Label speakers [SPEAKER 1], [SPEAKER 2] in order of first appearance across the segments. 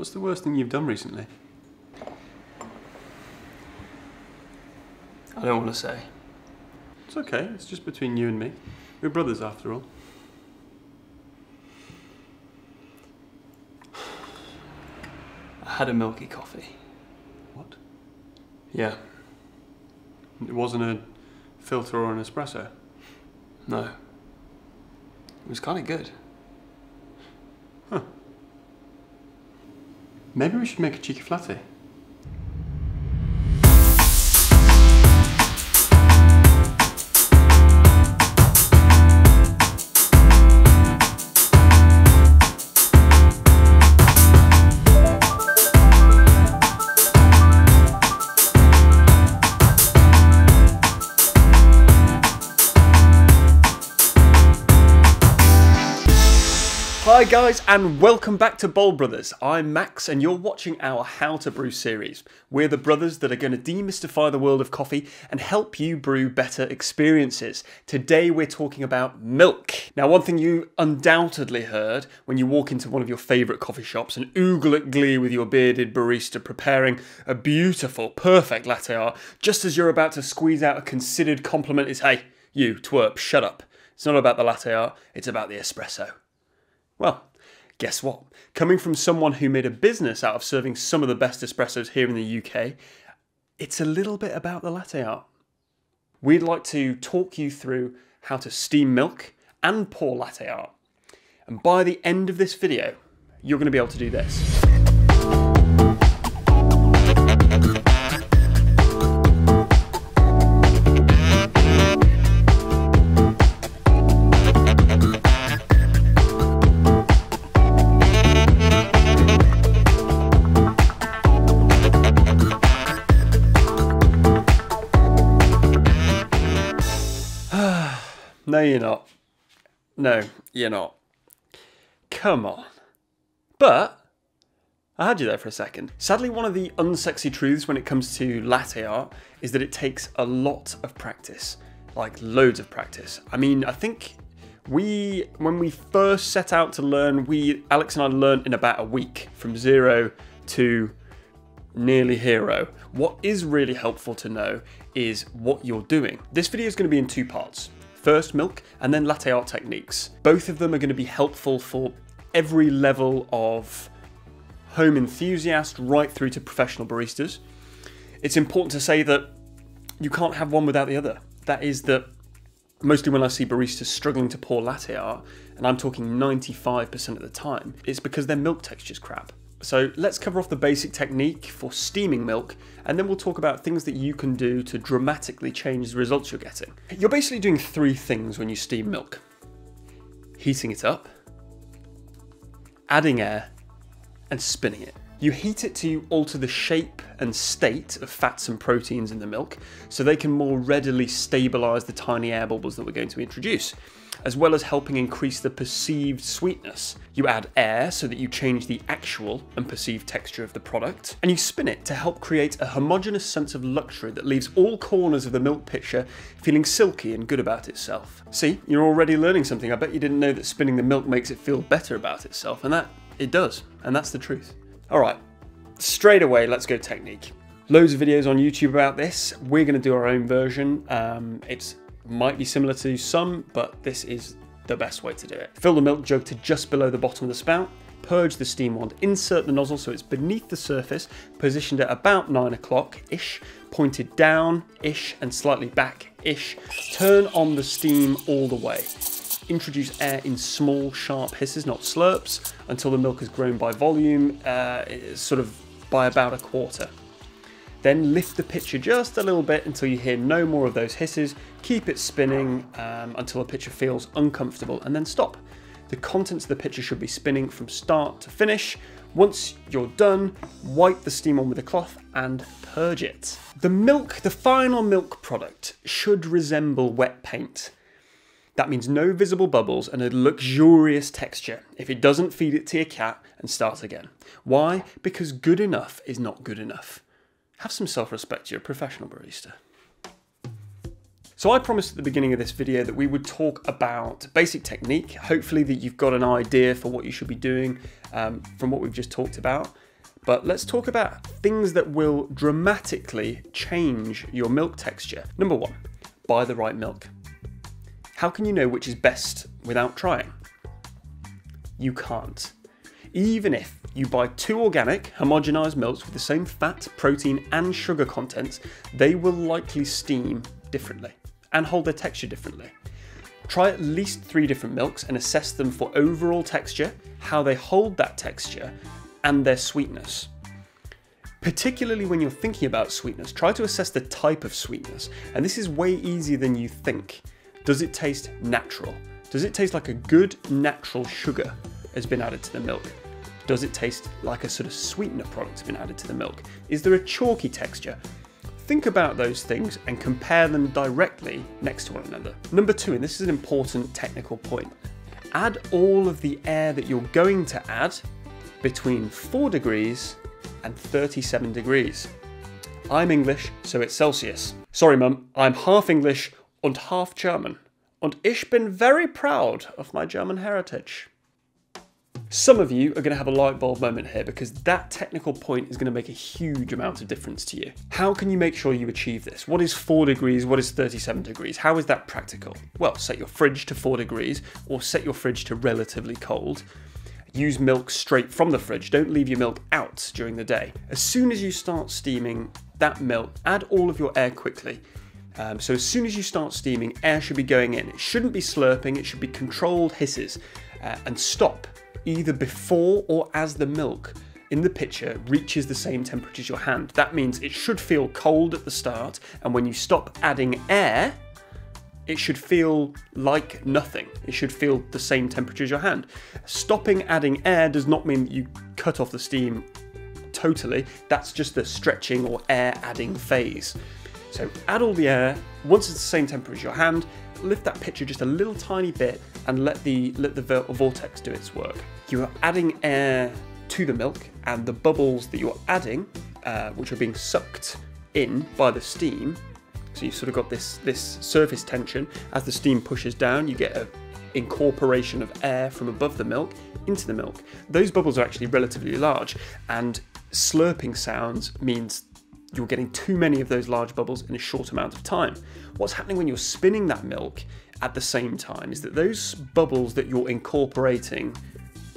[SPEAKER 1] What's the worst thing you've done recently?
[SPEAKER 2] I don't want to say.
[SPEAKER 1] It's okay, it's just between you and me. We're brothers after all.
[SPEAKER 2] I had a milky coffee.
[SPEAKER 1] What?
[SPEAKER 2] Yeah.
[SPEAKER 1] It wasn't a filter or an espresso?
[SPEAKER 2] No. It was kind of good.
[SPEAKER 1] Huh. Maybe we should make a cheeky latte.
[SPEAKER 2] Hi guys, and welcome back to Bould Brothers. I'm Max and you're watching our How to Brew series. We're the brothers that are going to demystify the world of coffee and help you brew better experiences. Today we're talking about milk. Now, one thing you undoubtedly heard when you walk into one of your favourite coffee shops and oogle at glee with your bearded barista preparing a beautiful, perfect latte art, just as you're about to squeeze out a considered compliment is, "Hey, you twerp, shut up. It's not about the latte art, it's about the espresso." Well, guess what? Coming from someone who made a business out of serving some of the best espressos here in the UK, it's a little bit about the latte art. We'd like to talk you through how to steam milk and pour latte art. And by the end of this video, you're going to be able to do this. No, you're not. No, you're not. Come on. But I had you there for a second. Sadly, one of the unsexy truths when it comes to latte art is that it takes a lot of practice, like loads of practice. I mean, I think when we first set out to learn, Alex and I learned in about a week, from 0 to nearly hero. What is really helpful to know is what you're doing. This video is going to be in two parts. First milk and then latte art techniques. Both of them are going to be helpful for every level of home enthusiast right through to professional baristas. It's important to say that you can't have one without the other. That is that mostly when I see baristas struggling to pour latte art, and I'm talking 95% of the time, it's because their milk texture's crap. So let's cover off the basic technique for steaming milk, and then we'll talk about things that you can do to dramatically change the results you're getting. You're basically doing three things when you steam milk: heating it up, adding air, and spinning it. You heat it to alter the shape and state of fats and proteins in the milk so they can more readily stabilise the tiny air bubbles that we're going to introduce, as well as helping increase the perceived sweetness. You add air so that you change the actual and perceived texture of the product, and you spin it to help create a homogeneous sense of luxury that leaves all corners of the milk pitcher feeling silky and good about itself. See, you're already learning something. I bet you didn't know that spinning the milk makes it feel better about itself, and that it does, and that's the truth. All right, straight away, let's go technique. Loads of videos on YouTube about this. We're going to do our own version. It might be similar to some, but this is the best way to do it. Fill the milk jug to just below the bottom of the spout. Purge the steam wand. Insert the nozzle so it's beneath the surface, positioned at about 9 o'clock-ish, pointed down-ish and slightly back-ish. Turn on the steam all the way. Introduce air in small, sharp hisses, not slurps, until the milk has grown by volume, sort of by about a quarter. Then lift the pitcher just a little bit until you hear no more of those hisses. Keep it spinning until the pitcher feels uncomfortable, and then stop. The contents of the pitcher should be spinning from start to finish. Once you're done, wipe the steam on with a cloth and purge it. The final milk product should resemble wet paint. That means no visible bubbles and a luxurious texture. If it doesn't, feed it to your cat and start again. Why? Because good enough is not good enough. Have some self-respect, you're a professional barista. So I promised at the beginning of this video that we would talk about basic technique, hopefully that you've got an idea for what you should be doing from what we've just talked about. But let's talk about things that will dramatically change your milk texture. Number one, buy the right milk. How can you know which is best without trying? You can't. Even if you buy 2 organic, homogenized milks with the same fat, protein and sugar contents, they will likely steam differently and hold their texture differently. Try at least 3 different milks and assess them for overall texture, how they hold that texture, and their sweetness. Particularly when you're thinking about sweetness, try to assess the type of sweetness, and this is way easier than you think. Does it taste natural? Does it taste like a good natural sugar has been added to the milk? Does it taste like a sort of sweetener product has been added to the milk? Is there a chalky texture? Think about those things and compare them directly next to one another. Number 2, and this is an important technical point, add all of the air that you're going to add between 4 degrees and 37 degrees. I'm English, so it's Celsius. Sorry mum, I'm half English und half German, und ich bin very proud of my German heritage. Some of you are going to have a light bulb moment here because that technical point is going to make a huge amount of difference to you. How can you make sure you achieve this? What is 4 degrees? What is 37 degrees? How is that practical? Well, set your fridge to 4 degrees or set your fridge to relatively cold. Use milk straight from the fridge. Don't leave your milk out during the day. As soon as you start steaming that milk, add all of your air quickly. So as soon as you start steaming, air should be going in. It shouldn't be slurping, it should be controlled hisses. And stop either before or as the milk in the pitcher reaches the same temperature as your hand. That means it should feel cold at the start, and when you stop adding air, it should feel like nothing. It should feel the same temperature as your hand. Stopping adding air does not mean that you cut off the steam totally. That's just the stretching or air adding phase. So add all the air. Once it's the same temperature as your hand, lift that pitcher just a little tiny bit and let the vortex do its work. You are adding air to the milk, and the bubbles that you're adding, which are being sucked in by the steam, so you've sort of got this surface tension. As the steam pushes down, you get an incorporation of air from above the milk into the milk. Those bubbles are actually relatively large, and slurping sounds means you're getting too many of those large bubbles in a short amount of time. What's happening when you're spinning that milk at the same time is that those bubbles that you're incorporating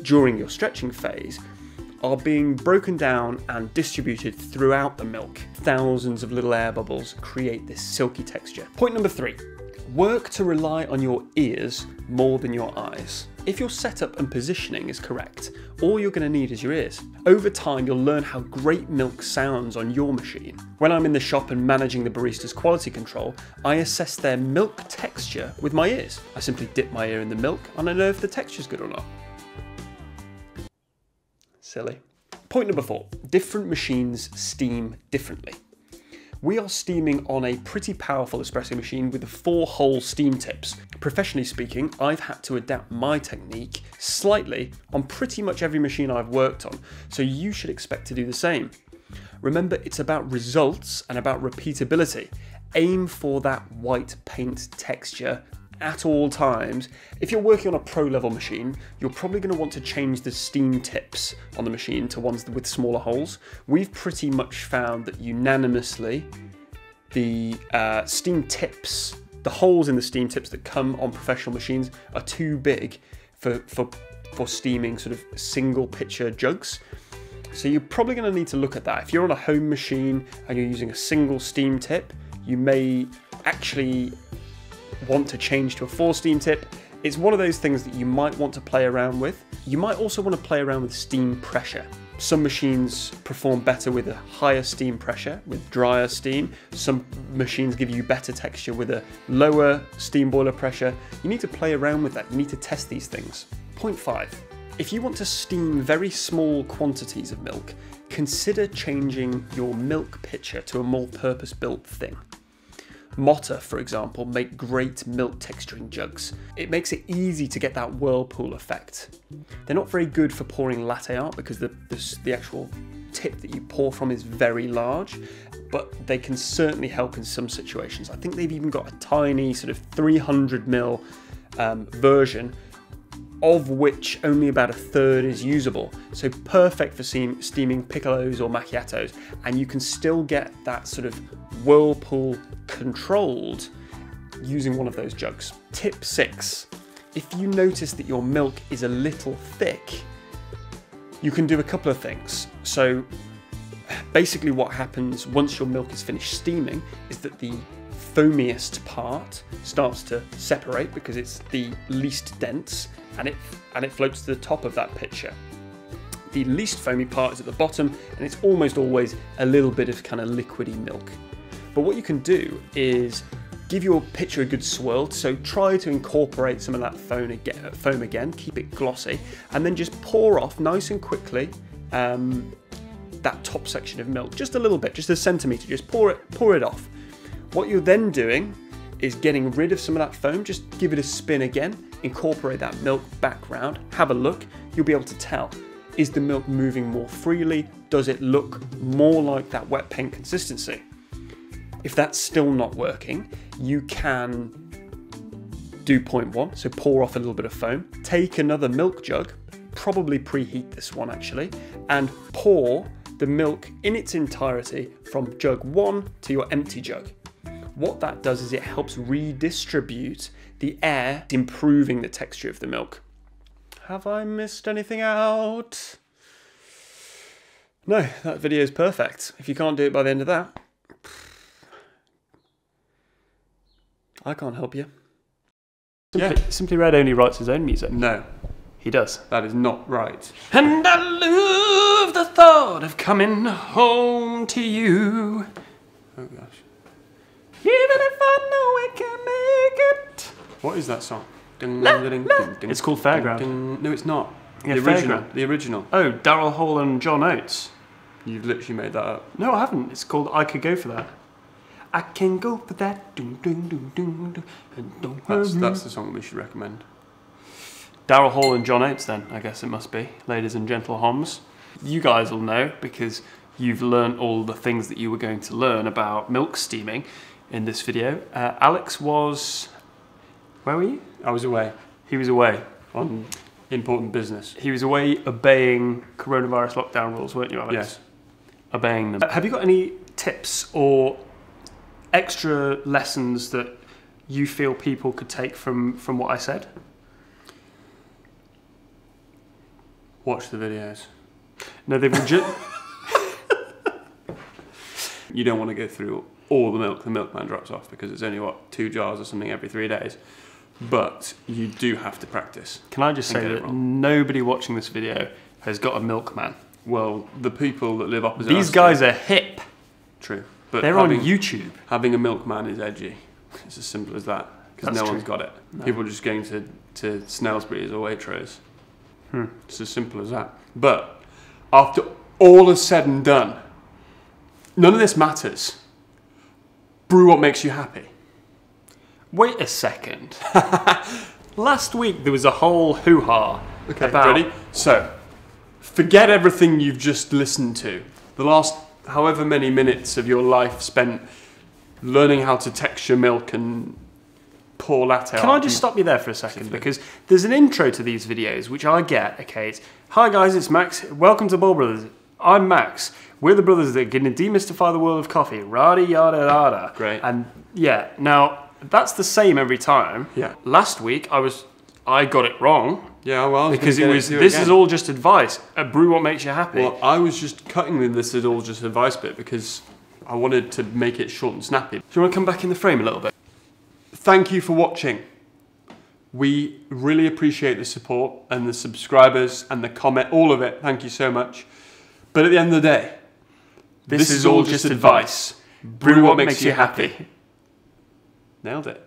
[SPEAKER 2] during your stretching phase are being broken down and distributed throughout the milk. Thousands of little air bubbles create this silky texture. Point number 3, work to rely on your ears more than your eyes. If your setup and positioning is correct, all you're going to need is your ears. Over time, you'll learn how great milk sounds on your machine. When I'm in the shop and managing the barista's quality control, I assess their milk texture with my ears. I simply dip my ear in the milk and I know if the texture's good or not. Silly. Point number 4, different machines steam differently. We are steaming on a pretty powerful espresso machine with 4 whole steam tips. Professionally speaking, I've had to adapt my technique slightly on pretty much every machine I've worked on, so you should expect to do the same. Remember, it's about results and about repeatability. Aim for that white paint texture at all times. If you're working on a pro level machine, you're probably going to want to change the steam tips on the machine to ones with smaller holes. We've pretty much found that unanimously the steam tips, the holes in the steam tips that come on professional machines are too big for steaming sort of single pitcher jugs. So you're probably going to need to look at that. If you're on a home machine and you're using a single steam tip, you may actually want to change to a 4 steam tip. It's one of those things that you might want to play around with. You might also want to play around with steam pressure. Some machines perform better with a higher steam pressure, with drier steam. Some machines give you better texture with a lower steam boiler pressure. You need to play around with that. You need to test these things. Point 5. If you want to steam very small quantities of milk, consider changing your milk pitcher to a more purpose-built thing. Motta, for example, make great milk texturing jugs. It makes it easy to get that whirlpool effect. They're not very good for pouring latte art because the actual tip that you pour from is very large, but they can certainly help in some situations. I think they've even got a tiny sort of 300 ml version of which only about a third is usable. So perfect for steaming piccolos or macchiatos, and you can still get that sort of whirlpool controlled using one of those jugs. Tip 6. If you notice that your milk is a little thick, you can do a couple of things. So basically what happens once your milk is finished steaming is that the foamiest part starts to separate because it's the least dense, and it floats to the top of that pitcher. The least foamy part is at the bottom, and it's almost always a little bit of kind of liquidy milk. But what you can do is give your pitcher a good swirl, so try to incorporate some of that foam again, keep it glossy, and then just pour off nice and quickly that top section of milk, just a little bit, just a centimetre, just pour it off. What you're then doing is getting rid of some of that foam, just give it a spin again, incorporate that milk back round, have a look, you'll be able to tell. Is the milk moving more freely? Does it look more like that wet paint consistency? If that's still not working, you can do point 1, so pour off a little bit of foam, take another milk jug, probably preheat this one actually, and pour the milk in its entirety from jug 1 to your empty jug. What that does is it helps redistribute the air, improving the texture of the milk. Have I missed anything out? No, that video is perfect. If you can't do it by the end of that, I can't help you. Simply Red only writes his own music.
[SPEAKER 1] No,
[SPEAKER 2] he does.
[SPEAKER 1] that is not right.
[SPEAKER 2] And I love the thought of coming home to you.
[SPEAKER 1] Oh gosh.
[SPEAKER 2] Even if I know we can make it.
[SPEAKER 1] What is that song?
[SPEAKER 2] It's called Fairground.
[SPEAKER 1] No, it's not.
[SPEAKER 2] Yeah,
[SPEAKER 1] the original.
[SPEAKER 2] Fairground.
[SPEAKER 1] The original.
[SPEAKER 2] Oh, Daryl Hall and John Oates.
[SPEAKER 1] You've literally made that up.
[SPEAKER 2] No, I haven't. It's called I Could Go For That. I can go for that. Dun, dun, dun, dun, dun, and don't
[SPEAKER 1] That's the song we should recommend.
[SPEAKER 2] Daryl Hall and John Oates then, I guess it must be, ladies and gentle homs. You guys will know because you've learned all the things that you were going to learn about milk steaming in this video. Alex was... Where were you?
[SPEAKER 1] I was away
[SPEAKER 2] He was away.
[SPEAKER 1] on important business.
[SPEAKER 2] He was away obeying coronavirus lockdown rules, weren't you, Alex?
[SPEAKER 1] Yes.
[SPEAKER 2] Obeying them. Have you got any tips or extra lessons that you feel people could take from what I said?
[SPEAKER 1] Watch the videos.
[SPEAKER 2] No, they've just...
[SPEAKER 1] You don't want to go through all the milk the milkman drops off because it's only, what, 2 jars or something every 3 days. But you do have to practice.
[SPEAKER 2] Can I just say that nobody watching this video has got a milkman?
[SPEAKER 1] Well, the people that live opposite
[SPEAKER 2] These guys are hip.
[SPEAKER 1] True. But
[SPEAKER 2] they're on YouTube.
[SPEAKER 1] Having a milkman is edgy. It's as simple as that. Because no one's got it. No. People are just going to Snelsbury's or Waitrose. It's as simple as that. But after all is said and done, none of this matters. Brew what makes you happy.
[SPEAKER 2] Wait a second. Last week there was a whole hoo-ha about...
[SPEAKER 1] Ready? So, forget everything you've just listened to. The last however many minutes of your life spent learning how to texture milk and pour latte.
[SPEAKER 2] Can I just stop you there for a second? Because there's an intro to these videos, which I get, okay, it's, hi guys, it's Max, welcome to Bould Brothers. I'm Max. We're the brothers that are going to demystify the world of coffee. Rada yada yada.
[SPEAKER 1] Great.
[SPEAKER 2] And yeah, now that's the same every time.
[SPEAKER 1] Yeah.
[SPEAKER 2] Last week I got it wrong.
[SPEAKER 1] Yeah, well,
[SPEAKER 2] because this is all just advice. Brew what makes you happy.
[SPEAKER 1] Well, I was just cutting the this is all just advice bit because I wanted to make it short and snappy.
[SPEAKER 2] Do you want to come back in the frame a little bit?
[SPEAKER 1] Thank you for watching. We really appreciate the support and the subscribers and the comment, all of it. Thank you so much. But at the end of the day, this is all just advice. Brew what makes you happy. Nailed it.